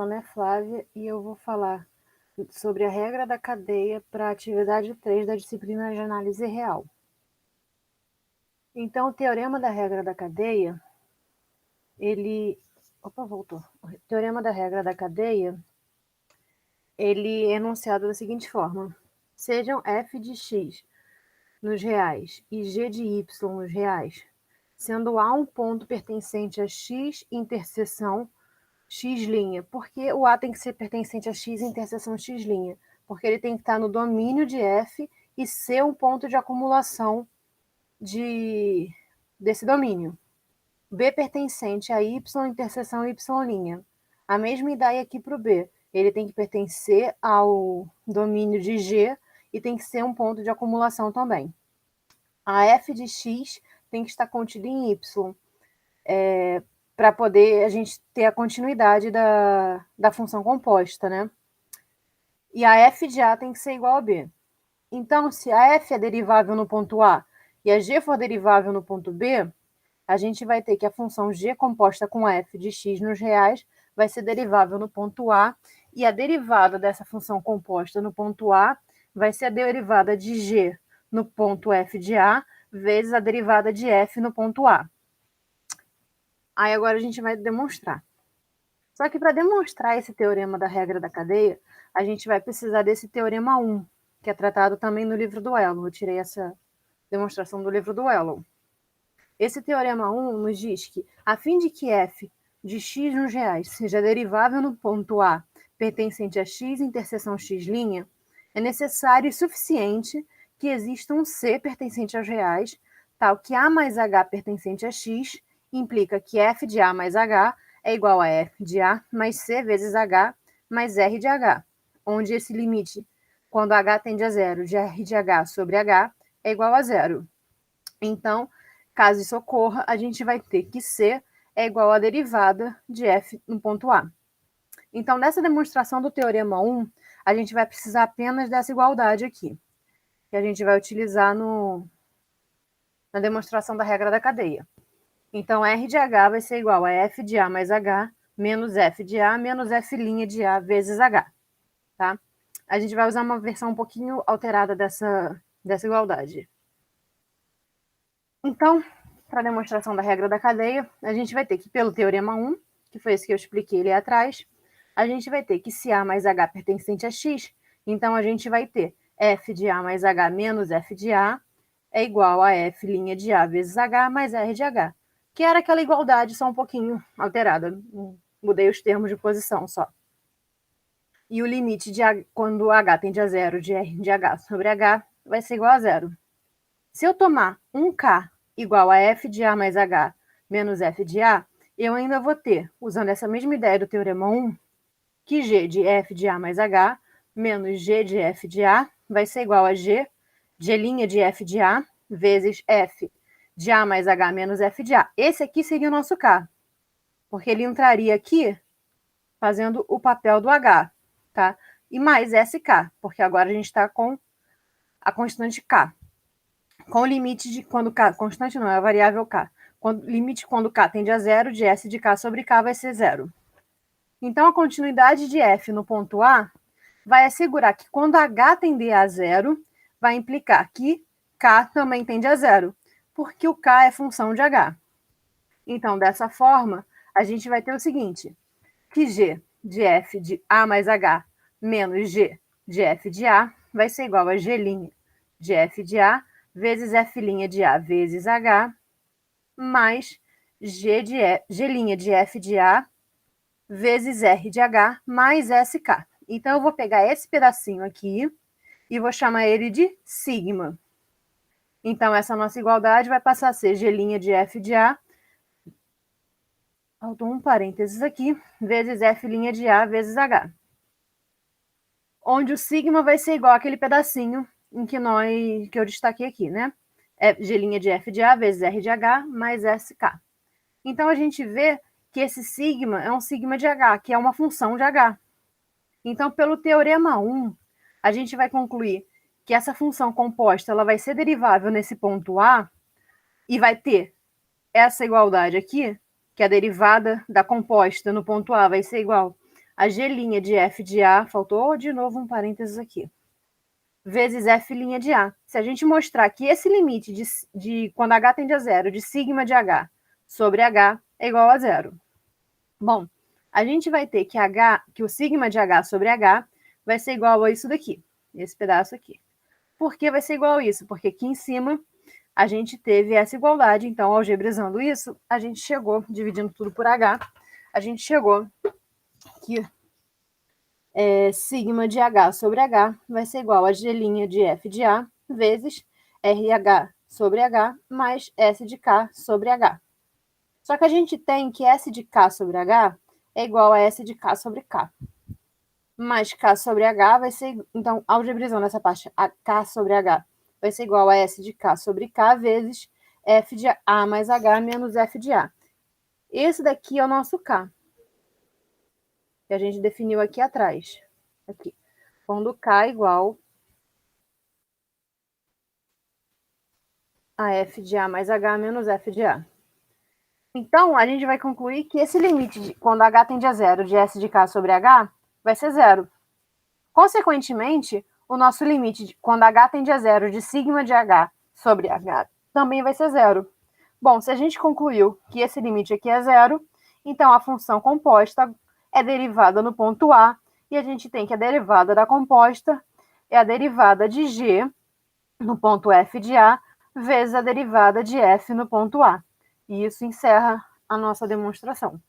nome é Flávia e eu vou falar sobre a regra da cadeia para a atividade 3 da disciplina de análise real. Então, o teorema da regra da cadeia, O teorema da regra da cadeia, ele é enunciado da seguinte forma: sejam f de x nos reais e g de y nos reais, sendo A um ponto pertencente a x interseção x'. Por que o A tem que ser pertencente a x interseção x'? Porque ele tem que estar no domínio de f e ser um ponto de acumulação desse domínio. B pertencente a y interseção y'. A mesma ideia aqui para o B. Ele tem que pertencer ao domínio de G e tem que ser um ponto de acumulação também. A f de x tem que estar contida em y, para poder a gente ter a continuidade da função composta, né? E a f de A tem que ser igual a B. Então, se a f é derivável no ponto A e a g for derivável no ponto B, a gente vai ter que a função g composta com f de x nos reais vai ser derivável no ponto A, e a derivada dessa função composta no ponto A vai ser a derivada de g no ponto f de A vezes a derivada de f no ponto A. Aí agora a gente vai demonstrar. Só que para demonstrar esse teorema da regra da cadeia, a gente vai precisar desse teorema 1, que é tratado também no livro do Ellow. Eu tirei essa demonstração do livro do Ellow. Esse teorema 1 nos diz que, a fim de que f de x nos reais seja derivável no ponto A pertencente a x interseção x', é necessário e suficiente que exista um c pertencente aos reais, tal que A mais H pertencente a x implica que f de A mais H é igual a f de A mais c vezes H mais R de H, onde esse limite, quando H tende a zero, de R de H sobre H, é igual a zero. Então, caso isso ocorra, a gente vai ter que C é igual à derivada de f no ponto A. Então, nessa demonstração do teorema 1, a gente vai precisar apenas dessa igualdade aqui, que a gente vai utilizar na demonstração da regra da cadeia. Então, R de H vai ser igual a f de A mais H menos f de A menos f' de A vezes H. Tá? A gente vai usar uma versão um pouquinho alterada dessa igualdade. Então, para a demonstração da regra da cadeia, a gente vai ter que, pelo teorema 1, que foi esse que eu expliquei ali atrás, a gente vai ter que se A mais H pertencente a x, então a gente vai ter f de A mais H menos f de A é igual a f' de A vezes H mais R de H, que era aquela igualdade só um pouquinho alterada, mudei os termos de posição só. E o limite de quando H tende a zero de R de H sobre H vai ser igual a zero. Se eu tomar 1K igual a f de A mais H menos f de A, eu ainda vou ter, usando essa mesma ideia do teorema 1, que g de f de A mais H menos g de f de A vai ser igual a g de f de A vezes f de A mais H menos f de A. Esse aqui seria o nosso K, porque ele entraria aqui fazendo o papel do H, tá? E mais SK, porque agora a gente está com a constante K. Com o limite de quando K, constante não, é a variável K. Limite quando K tende a zero, de S de K sobre K vai ser zero. Então, a continuidade de F no ponto A vai assegurar que quando H tender a zero, vai implicar que K também tende a zero, porque o K é função de H. Então, dessa forma, a gente vai ter o seguinte, que G de F de A mais H menos G de F de A vai ser igual a G' de F de A vezes f' de A vezes H, mais G' de f de A vezes R de H mais SK. Então, eu vou pegar esse pedacinho aqui e vou chamar ele de sigma. Então, essa nossa igualdade vai passar a ser G' de f de A, faltou um parênteses aqui, vezes f' de A vezes H. Onde o sigma vai ser igual àquele pedacinho em que eu destaquei aqui, né? É G' de f de A vezes R de H mais SK. Então, a gente vê que esse sigma é um sigma de H, que é uma função de H. Então, pelo teorema 1, a gente vai concluir que essa função composta ela vai ser derivável nesse ponto A e vai ter essa igualdade aqui, que a derivada da composta no ponto A vai ser igual a G' de f de A, faltou de novo um parênteses aqui, vezes f' de A. Se a gente mostrar que esse limite de quando H tende a zero, de sigma de H sobre H é igual a zero. Bom, a gente vai ter que o sigma de H sobre H vai ser igual a isso daqui, esse pedaço aqui. Por que vai ser igual a isso? Porque aqui em cima a gente teve essa igualdade, então, algebrizando isso, a gente chegou, dividindo tudo por H, a gente chegou que sigma de H sobre H vai ser igual a G' de f de A vezes RH sobre H mais S de K sobre H. Só que a gente tem que S de K sobre H é igual a S de K sobre K. Mais K sobre H vai ser, então, algebrizando essa parte, a K sobre H vai ser igual a S de K sobre K vezes F de A mais H menos F de A. Esse daqui é o nosso K, que a gente definiu aqui atrás. Aqui. Quando K é igual a F de A mais H menos F de A. Então, a gente vai concluir que esse limite, quando H tende a zero, de S de K sobre H, vai ser zero. Consequentemente, o nosso limite, quando H tende a zero, de sigma de H sobre H, também vai ser zero. Bom, se a gente concluiu que esse limite aqui é zero, então a função composta é derivada no ponto A, e a gente tem que a derivada da composta é a derivada de G no ponto F de A, vezes a derivada de F no ponto A. E isso encerra a nossa demonstração.